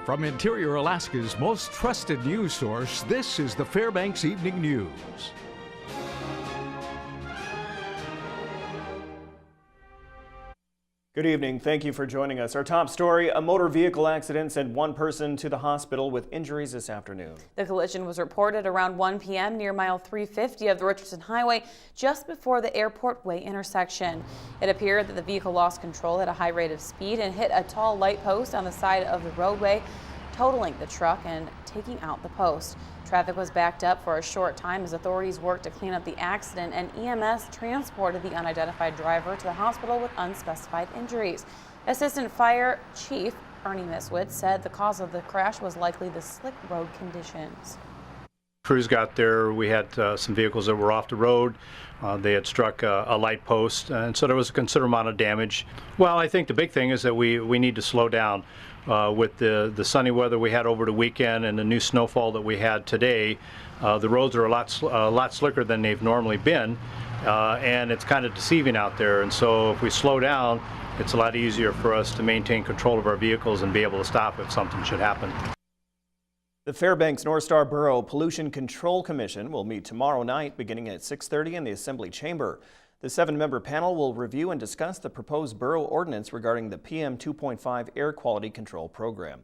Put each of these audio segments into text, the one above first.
From Interior Alaska's most trusted news source, this is the Fbx Evening News. Good evening. Thank you for joining us. Our top story, a motor vehicle accident sent one person to the hospital with injuries this afternoon. The collision was reported around 1 p.m. near mile 350 of the Richardson Highway, just before the Airport Way intersection. It appeared that the vehicle lost control at a high rate of speed and hit a tall light post on the side of the roadway, totaling the truck and taking out the post. Traffic was backed up for a short time as authorities worked to clean up the accident, and EMS transported the unidentified driver to the hospital with unspecified injuries. Assistant Fire Chief Ernie Miswitz said the cause of the crash was likely the slick road conditions. Crews got there. We had some vehicles that were off the road. They had struck a light post, and so there was a considerable amount of damage. Well, I think the big thing is that we need to slow down. With the sunny weather we had over the weekend and the new snowfall that we had today, the roads are a lot slicker than they've normally been, and it's kind of deceiving out there. And so if we slow down, it's a lot easier for us to maintain control of our vehicles and be able to stop if something should happen. The Fairbanks North Star Borough Pollution Control Commission will meet tomorrow night beginning at 6:30 in the Assembly Chamber. The 7-member panel will review and discuss the proposed borough ordinance regarding the PM 2.5 air quality control program.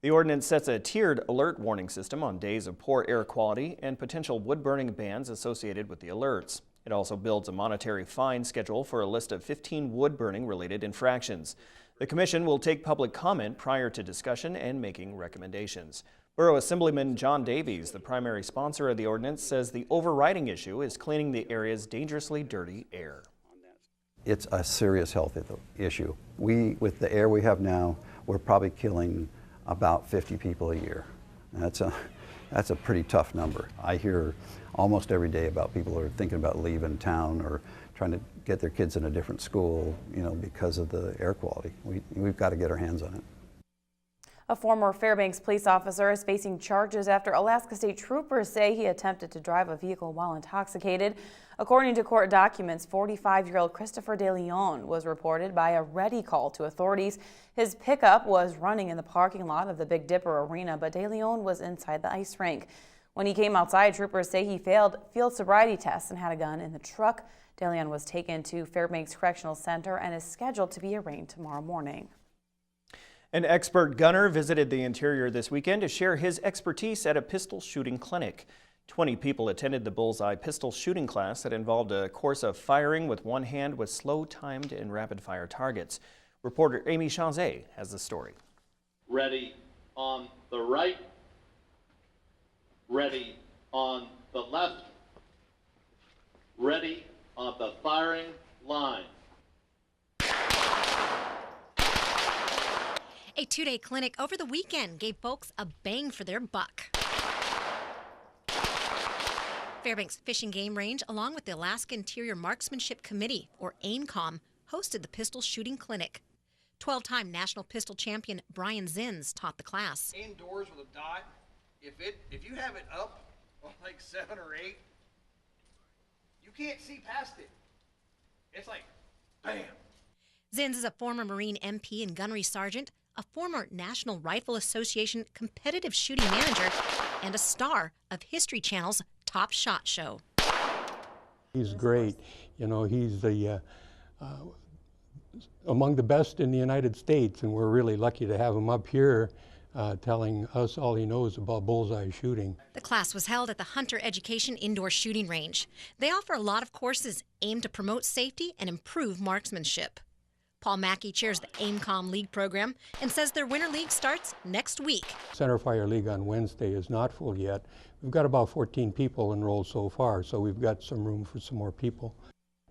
The ordinance sets a tiered alert warning system on days of poor air quality and potential wood-burning bans associated with the alerts. It also builds a monetary fine schedule for a list of 15 wood-burning related infractions. The commission will take public comment prior to discussion and making recommendations. Borough Assemblyman John Davies, the primary sponsor of the ordinance, says the overriding issue is cleaning the area's dangerously dirty air. It's a serious health issue. With the air we have now, we're probably killing about 50 people a year. And that's a pretty tough number. I hear almost every day about people who are thinking about leaving town or trying to get their kids in a different school, because of the air quality. We've got to get our hands on it. A former Fairbanks police officer is facing charges after Alaska State troopers say he attempted to drive a vehicle while intoxicated. According to court documents, 45-year-old Christopher De Leon was reported by a ready call to authorities. His pickup was running in the parking lot of the Big Dipper Arena, but De Leon was inside the ice rink. When he came outside, troopers say he failed field sobriety tests and had a gun in the truck. De Leon was taken to Fairbanks Correctional Center and is scheduled to be arraigned tomorrow morning. An expert gunner visited the interior this weekend to share his expertise at a pistol shooting clinic. 20 people attended the bullseye pistol shooting class that involved a course of firing with one hand with slow timed and rapid fire targets. Reporter Amy Chanzé has the story. Ready on the right, ready on the left, ready on the firing line. A two-day clinic over the weekend gave folks a bang for their buck. Fairbanks Fish and Game Range, along with the Alaska Interior Marksmanship Committee, or AIMCOM, hosted the pistol shooting clinic. 12-time national pistol champion Brian Zins taught the class. Aim doors with a dot. If you have it up on like 7 or 8, you can't see past it. It's like, bam. Zins is a former Marine MP and gunnery sergeant, a former National Rifle Association competitive shooting manager, and a star of History Channel's Top Shot show. He's great. He's among the best in the United States, and we're really lucky to have him up here telling us all he knows about bullseye shooting. The class was held at the Hunter Education Indoor Shooting Range. They offer a lot of courses aimed to promote safety and improve marksmanship. Paul Mackey chairs the AIMCOM League program and says their Winter League starts next week. Centerfire League on Wednesday is not full yet. We've got about 14 people enrolled so far, so we've got some room for some more people.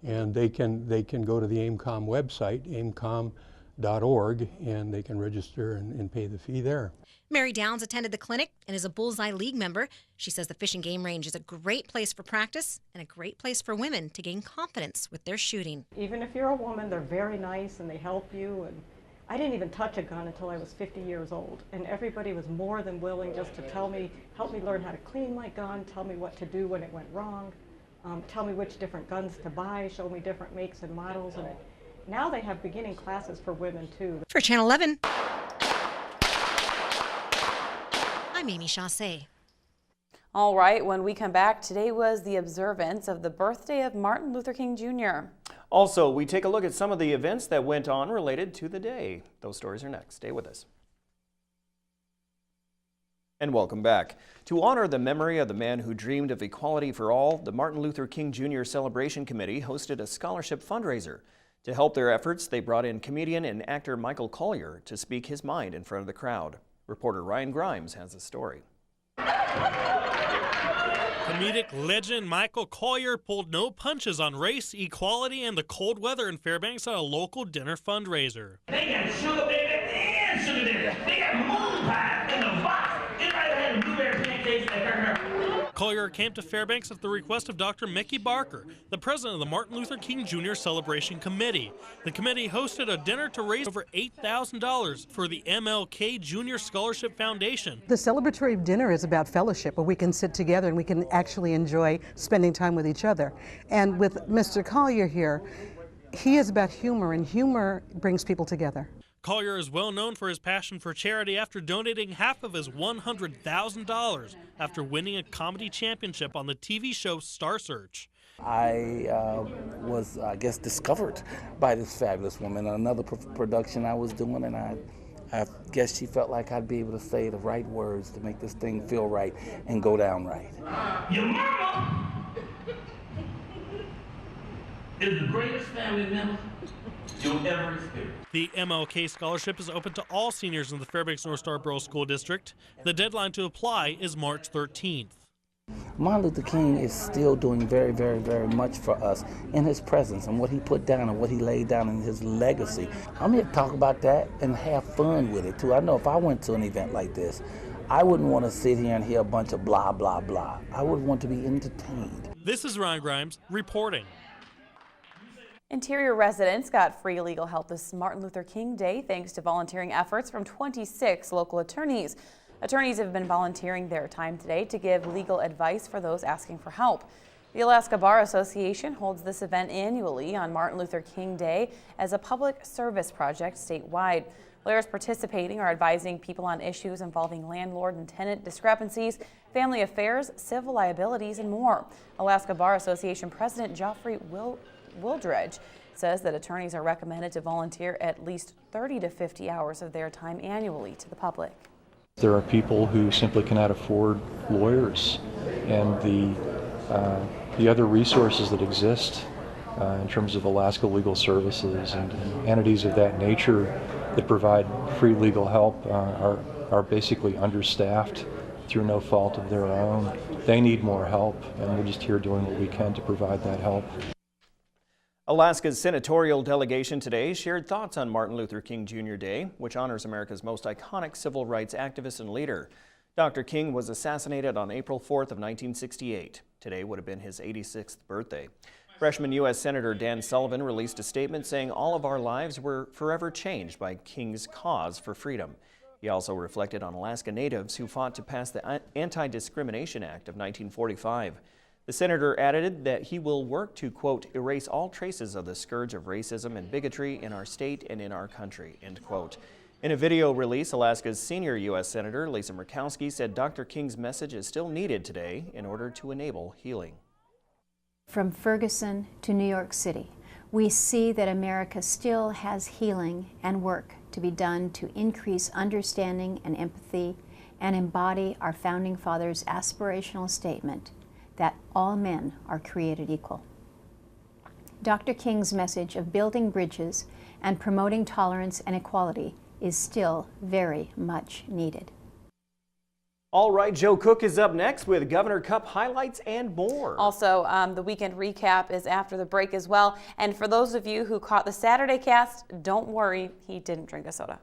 And they can go to the AIMCOM website, aimcom.org, and they can register and pay the fee there. Mary Downs attended the clinic and is a Bullseye League member. She says the Fish and Game Range is a great place for practice and a great place for women to gain confidence with their shooting. Even if you're a woman, they're very nice and they help you. And I didn't even touch a gun until I was 50 years old, and everybody was more than willing just to help me learn how to clean my gun, tell me what to do when it went wrong, tell me which different guns to buy, show me different makes and models. And now they have beginning classes for women too. For Channel 11. I'm Amy Chassé. All right, when we come back, today was the observance of the birthday of Martin Luther King Jr. Also, we take a look at some of the events that went on related to the day. Those stories are next. Stay with us. And welcome back. To honor the memory of the man who dreamed of equality for all, the Martin Luther King Jr. Celebration Committee hosted a scholarship fundraiser. To help their efforts, they brought in comedian and actor Michael Collier to speak his mind in front of the crowd. Reporter Ryan Grimes has the story. Comedic legend Michael Collier pulled no punches on race, equality, and the cold weather in Fairbanks at a local dinner fundraiser. They got sugar baby and sugar daddy. They got moon pie in the box. Anybody had blueberry pancakes at her? Collier came to Fairbanks at the request of Dr. Mickey Barker, the president of the Martin Luther King Jr. Celebration Committee. The committee hosted a dinner to raise over $8,000 for the MLK Jr. Scholarship Foundation. The celebratory dinner is about fellowship, where we can sit together and we can actually enjoy spending time with each other. And with Mr. Collier here, he is about humor, and humor brings people together. Collier is well known for his passion for charity after donating half of his $100,000 after winning a comedy championship on the TV show Star Search. I was, I guess, discovered by this fabulous woman on another production I was doing, and I guess she felt like I'd be able to say the right words to make this thing feel right and go down right. Your mama is the greatest family member you'll ever experience. The MLK Scholarship is open to all seniors in the Fairbanks North Star Borough School District. The deadline to apply is March 13th. Martin Luther King is still doing very, very, very much for us in his presence and what he put down and what he laid down in his legacy. I'm here to talk about that and have fun with it too. I know if I went to an event like this, I wouldn't want to sit here and hear a bunch of blah, blah, blah. I would want to be entertained. This is Ryan Grimes reporting. Interior residents got free legal help this Martin Luther King Day thanks to volunteering efforts from 26 local attorneys. Attorneys have been volunteering their time today to give legal advice for those asking for help. The Alaska Bar Association holds this event annually on Martin Luther King Day as a public service project statewide. Lawyers participating are advising people on issues involving landlord and tenant discrepancies, family affairs, civil liabilities, and more. Alaska Bar Association President Geoffrey Wildredge says that attorneys are recommended to volunteer at least 30 to 50 hours of their time annually to the public. There are people who simply cannot afford lawyers, and the other resources that exist in terms of Alaska Legal Services and entities of that nature that provide free legal help are basically understaffed through no fault of their own. They need more help, and we're just here doing what we can to provide that help. Alaska's senatorial delegation today shared thoughts on Martin Luther King Jr. Day, which honors America's most iconic civil rights activist and leader. Dr. King was assassinated on April 4th of 1968. Today would have been his 86th birthday. Freshman U.S. Senator Dan Sullivan released a statement saying all of our lives were forever changed by King's cause for freedom. He also reflected on Alaska Natives who fought to pass the Anti-Discrimination Act of 1945. The senator added that he will work to, quote, erase all traces of the scourge of racism and bigotry in our state and in our country, end quote. In a video release, Alaska's senior U.S. Senator Lisa Murkowski said Dr. King's message is still needed today in order to enable healing. From Ferguson to New York City, we see that America still has healing and work to be done to increase understanding and empathy and embody our Founding Fathers' aspirational statement that all men are created equal. Dr. King's message of building bridges and promoting tolerance and equality is still very much needed. All right, Joe Cook is up next with Governor Cup highlights and more. Also, the weekend recap is after the break as well. And for those of you who caught the Saturday cast, don't worry, he didn't drink a soda.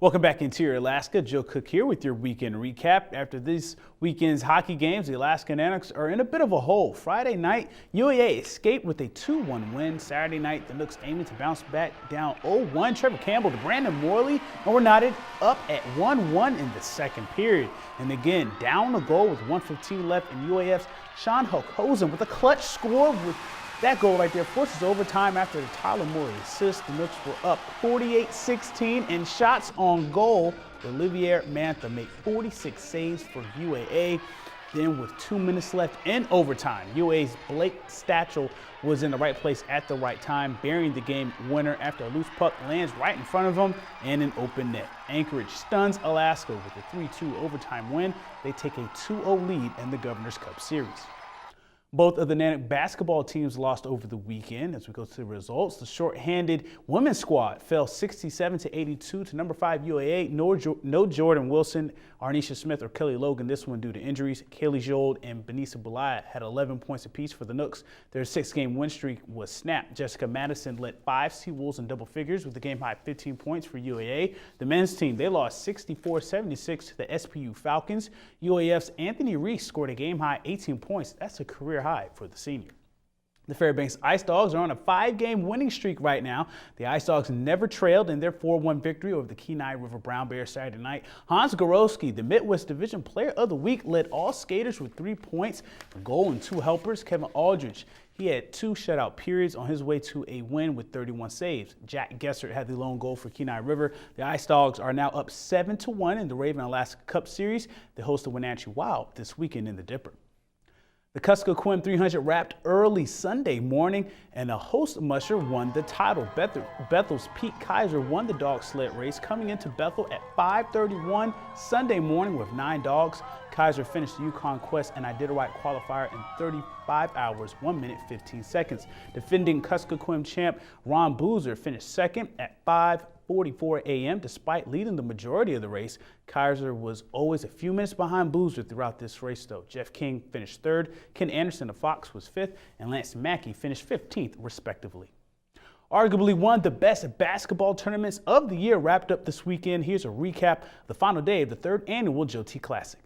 Welcome back, Interior Alaska. Joe Cook here with your weekend recap. After this weekend's hockey games, the Alaskan Anarchs are in a bit of a hole. Friday night, UAA escaped with a 2-1 win. Saturday night, the Nooks aiming to bounce back down 0-1. Trevor Campbell to Brandon Morley, and we're knotted up at 1-1 in the second period. And again, down a goal with 1:15 left, and UAF's Sean Hokosen with a clutch score with that goal right there forces overtime after the Tyler Morley assist. The Nooks were up 48-16, and shots on goal. Olivier Mantha made 46 saves for UAA. Then with 2 minutes left in overtime, UAA's Blake Stachel was in the right place at the right time, burying the game winner after a loose puck lands right in front of him and an open net. Anchorage stuns Alaska with a 3-2 overtime win. They take a 2-0 lead in the Governor's Cup Series. Both of the Natick basketball teams lost over the weekend. As we go to the results, the shorthanded women's squad fell 67-82 to number 5 UAA. No Jordan Wilson, Arnisha Smith, or Kelly Logan, this one due to injuries. Kaylee Jold and Benisa Bulaya had 11 points apiece for the Nooks. Their 6-game win streak was snapped. Jessica Madison led 5 Seawolves in double figures with a game-high 15 points for UAA. The men's team, they lost 64-76 to the SPU Falcons. UAF's Anthony Reese scored a game-high 18 points. That's a career high for the senior. The Fairbanks Ice Dogs are on a 5-game winning streak right now. The Ice Dogs never trailed in their 4-1 victory over the Kenai River Brown Bears Saturday night. Hans Gorowski, the Midwest Division Player of the Week, led all skaters with 3 points, a goal and 2 helpers. Kevin Aldridge, he had 2 shutout periods on his way to a win with 31 saves. Jack Gessert had the lone goal for Kenai River. The Ice Dogs are now up 7-1 in the Raven Alaska Cup Series. They host the Wenatchee Wild this weekend in the Dipper. The Kuskokwim 300 wrapped early Sunday morning, and a host musher won the title. Bethel's Pete Kaiser won the dog sled race, coming into Bethel at 5:31 Sunday morning with 9 dogs. Kaiser finished the Yukon Quest and Iditarod qualifier in 35 hours, 1 minute, 15 seconds. Defending Kuskokwim champ Ron Boozer finished second at 5:44 a.m. Despite leading the majority of the race, Kaiser was always a few minutes behind Boozer throughout this race, though. Jeff King finished third, Ken Anderson of Fox was fifth, and Lance Mackey finished 15th, respectively. Arguably one of the best basketball tournaments of the year wrapped up this weekend. Here's a recap of the final day of the 3rd annual Joe T. Classic.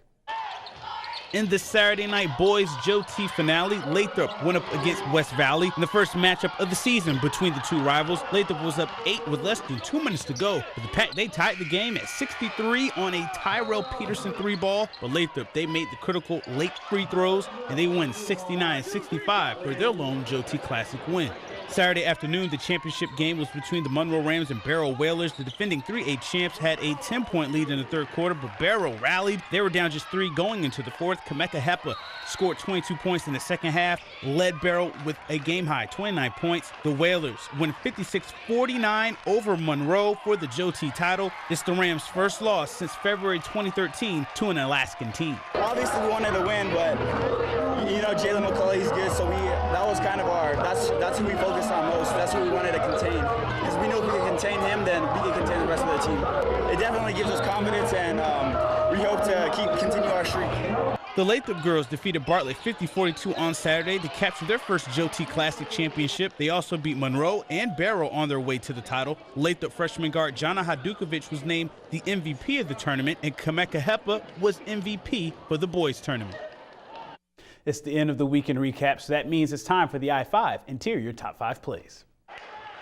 In the Saturday night boys Joe T finale, Lathrop went up against West Valley in the first matchup of the season between the two rivals. Lathrop was up 8 with less than 2 minutes to go. But the Pack, they tied the game at 63 on a Tyrell Peterson 3-ball. But Lathrop, they made the critical late free throws, and they win 69-65 for their lone Joe T Classic win. Saturday afternoon, the championship game was between the Monroe Rams and Barrow Whalers. The defending 3A champs had a 10-point lead in the 3rd quarter, but Barrow rallied. They were down just 3 going into the 4th. Kameka Hepa scored 22 points in the 2nd half, led Barrow with a game-high 29 points. The Whalers win 56-49 over Monroe for the Joe T title. It's the Rams' first loss since February 2013 to an Alaskan team. Obviously, we wanted to win, but you know, Jalen McCullough, he's good, so that was kind of that's who we focused on most. That's who we wanted to contain, because we knew if we could contain him, then we could contain the rest of the team. It definitely gives us confidence, and we hope to continue our streak. The Lathrop girls defeated Bartlett 50-42 on Saturday to capture their first Joe T Classic championship. They also beat Monroe and Barrow on their way to the title. Lathrop freshman guard Jana Hadukovic was named the MVP of the tournament, and Kameka Hepa was MVP for the boys tournament. It's the end of the weekend recap, so that means it's time for the I-5 Interior Top 5 Plays.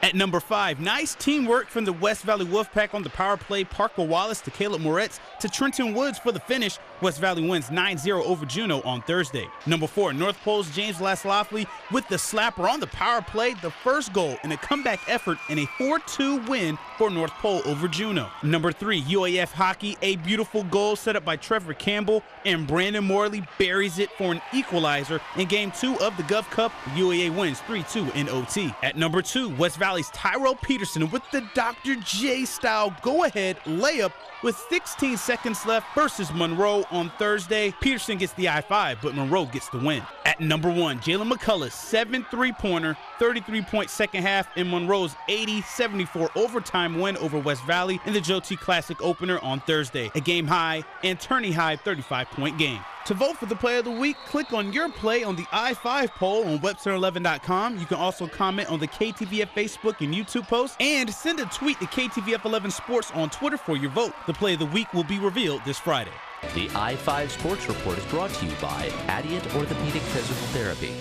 At number 5, nice teamwork from the West Valley Wolfpack on the power play. Parker Wallace to Caleb Moretz to Trenton Woods for the finish. West Valley wins 9-0 over Juneau on Thursday. Number 4, North Pole's James Laslofley with the slapper on the power play, the first goal in a comeback effort in a 4-2 win for North Pole over Juneau. Number 3, UAF Hockey, a beautiful goal set up by Trevor Campbell, and Brandon Morley buries it for an equalizer in Game 2 of the Gov Cup. UAA wins 3-2 in OT. At number 2, West Valley's Tyrell Peterson with the Dr. J-style go-ahead layup with 16 seconds left versus Monroe on Thursday. Peterson gets the I-5, but Monroe gets the win. At number 1, Jalen McCullough's 7 3-pointer, 33-point second half, and Monroe's 80-74 overtime win over West Valley in the Joe T. Classic opener on Thursday. A game high and tourney high 35-point game. To vote for the play of the week, click on your play on the I-5 poll on Webster11.com. You can also comment on the KTVF Facebook and YouTube posts, and send a tweet to KTVF11 Sports on Twitter for your vote. The play of the week will be revealed this Friday. The I-5 Sports Report is brought to you by Adient Orthopedic Physical Therapy.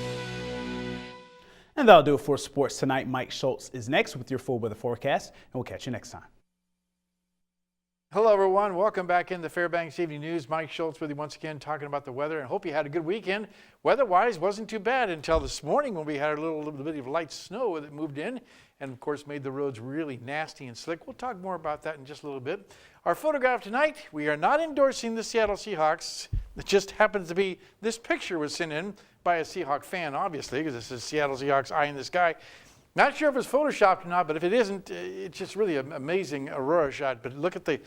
And that'll do it for sports tonight. Mike Schultz is next with your full weather forecast, and we'll catch you next time. Hello, everyone. Welcome back into Fairbanks Evening News. Mike Schultz with you once again talking about the weather, and hope you had a good weekend. Weather-wise, wasn't too bad until this morning when we had a little bit of light snow that moved in and, of course, made the roads really nasty and slick. We'll talk more about that in just a little bit. Our photograph tonight, we are not endorsing the Seattle Seahawks. It just happens to be this picture was sent in by a Seahawk fan, obviously, because this is Seattle Seahawks eye in the sky. Not sure if it's photoshopped or not, but if it isn't, it's just really an amazing aurora shot. But look at the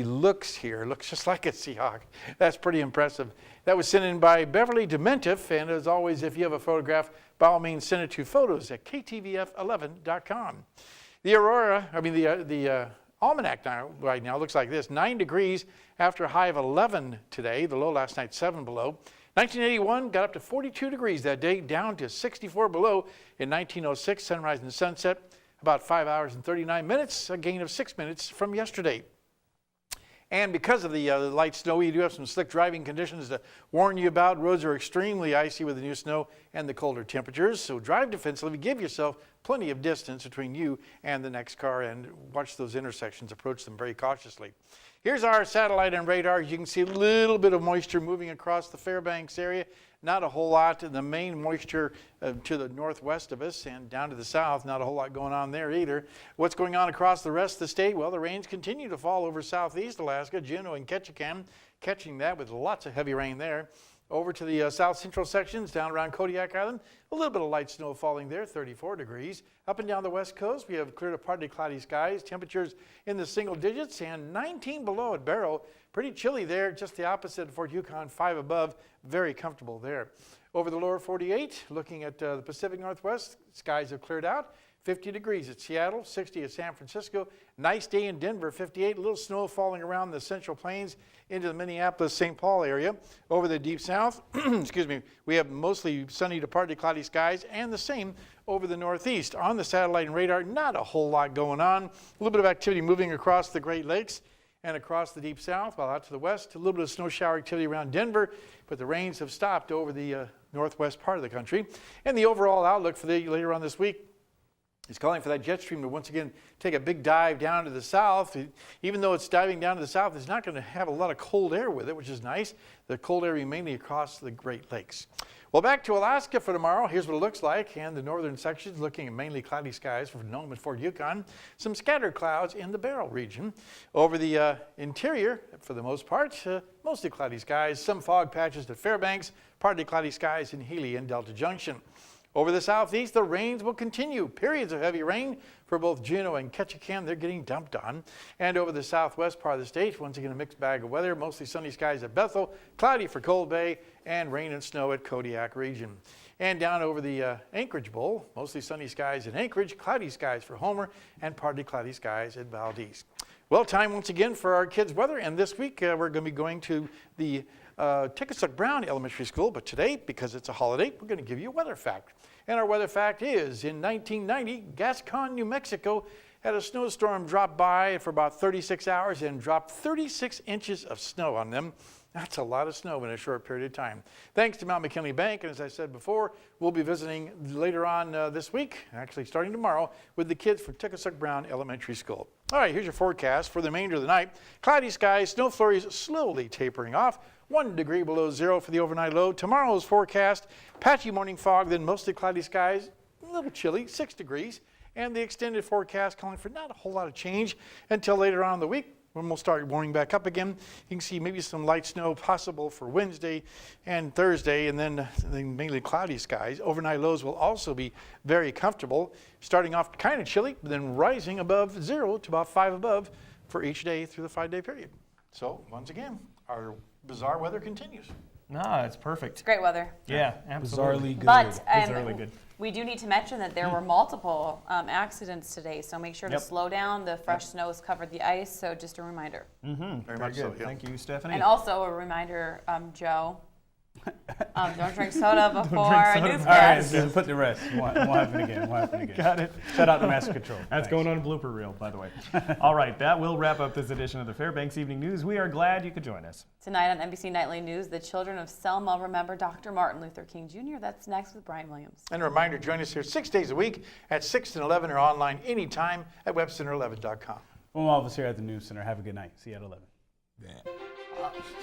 looks here. It looks just like a Seahawk. That's pretty impressive. That was sent in by Beverly Dementif. And as always, if you have a photograph, by all means, send it to photos@ktvf11.com. The aurora, the almanac right now looks like this. 9 degrees after a high of 11 today. The low last night, 7 below. 1981 got up to 42 degrees that day, down to 64 below in 1906, sunrise and sunset, about 5 hours and 39 minutes, a gain of 6 minutes from yesterday. And because of the light snow, we do have some slick driving conditions to warn you about. Roads are extremely icy with the new snow and the colder temperatures, so drive defensively. Give yourself plenty of distance between you and the next car, and watch those intersections. Approach them very cautiously. Here's our satellite and radar. You can see a little bit of moisture moving across the Fairbanks area. Not a whole lot. The main moisture to the northwest of us and down to the south, not a whole lot going on there either. What's going on across the rest of the state? Well, the rains continue to fall over southeast Alaska, Juneau and Ketchikan, catching that with lots of heavy rain there. Over to the south central sections, down around Kodiak Island, a little bit of light snow falling there, 34 degrees. Up and down the west coast, we have clear to partly cloudy skies, temperatures in the single digits, and 19 below at Barrow. Pretty chilly there, just the opposite at Fort Yukon, 5 above, very comfortable there. Over the lower 48, looking at the Pacific Northwest, skies have cleared out. 50 degrees at Seattle, 60 at San Francisco. Nice day in Denver, 58. A little snow falling around the Central Plains into the Minneapolis-St. Paul area. Over the deep south, excuse me, we have mostly sunny to partly cloudy skies, and the same over the northeast. On the satellite and radar, not a whole lot going on. A little bit of activity moving across the Great Lakes and across the deep south, while out to the west, a little bit of snow shower activity around Denver, but the rains have stopped over the northwest part of the country. And the overall outlook for later on this week is calling for that jet stream to once again take a big dive down to the south. Even though it's diving down to the south, it's not going to have a lot of cold air with it, which is nice. The cold air mainly across the Great Lakes. Well, back to Alaska for tomorrow. Here's what it looks like. And the northern sections looking at mainly cloudy skies for Nome and Fort Yukon. Some scattered clouds in the Barrow region. Over the interior, for the most part, mostly cloudy skies. Some fog patches at Fairbanks. Partly cloudy skies in Healy and Delta Junction. Over the southeast, the rains will continue. Periods of heavy rain for both Juneau and Ketchikan. They're getting dumped on. And over the southwest part of the state, once again, a mixed bag of weather. Mostly sunny skies at Bethel, cloudy for Cold Bay, and rain and snow at Kodiak region. And down over the Anchorage Bowl, mostly sunny skies in Anchorage, cloudy skies for Homer, and partly cloudy skies at Valdez. Well, time once again for our kids' weather. And this week, we're going to be going to the Tickasuk Brown Elementary School. But today, because it's a holiday, we're going to give you a weather fact. And our weather fact is, in 1990, Gascon, New Mexico had a snowstorm drop by for about 36 hours and dropped 36 inches of snow on them. That's a lot of snow in a short period of time. Thanks to Mount McKinley Bank, and as I said before, we'll be visiting later on this week, actually starting tomorrow, with the kids from Tickasuk Brown Elementary School. All right, here's your forecast for the remainder of the night. Cloudy skies, snow flurries slowly tapering off. 1 degree below zero for the overnight low. Tomorrow's forecast, patchy morning fog, then mostly cloudy skies, a little chilly, 6 degrees. And the extended forecast calling for not a whole lot of change until later on in the week, when we'll start warming back up again. You can see maybe some light snow possible for Wednesday and Thursday, and then mainly cloudy skies. Overnight lows will also be very comfortable, starting off kind of chilly, but then rising above zero to about 5 above for each day through the 5-day period. So once again, our bizarre weather continues. No, it's perfect. It's great weather. Yeah, absolutely. Bizarrely good. But Bizarrely good. we do need to mention that there were multiple accidents today, so make sure to Yep. slow down. The fresh snow has covered the ice, so just a reminder. Very much so, good. yeah. Thank you, Stephanie. And also a reminder, Joe, don't drink soda before soda news before- All right, flash. so put the rest. Won't happen again. Won't happen again. Got it. Shout out to Master Control. That's Thanks. going on a blooper reel, by the way. All right, that will wrap up this edition of the Fairbanks Evening News. We are glad you could join us. Tonight on NBC Nightly News, the children of Selma remember Dr. Martin Luther King Jr. That's next with Brian Williams. And a reminder, join us here 6 days a week at 6 and 11 or online anytime at webcenter11.com. From all of us here at the News Center, have a good night. See you at 11. Yeah.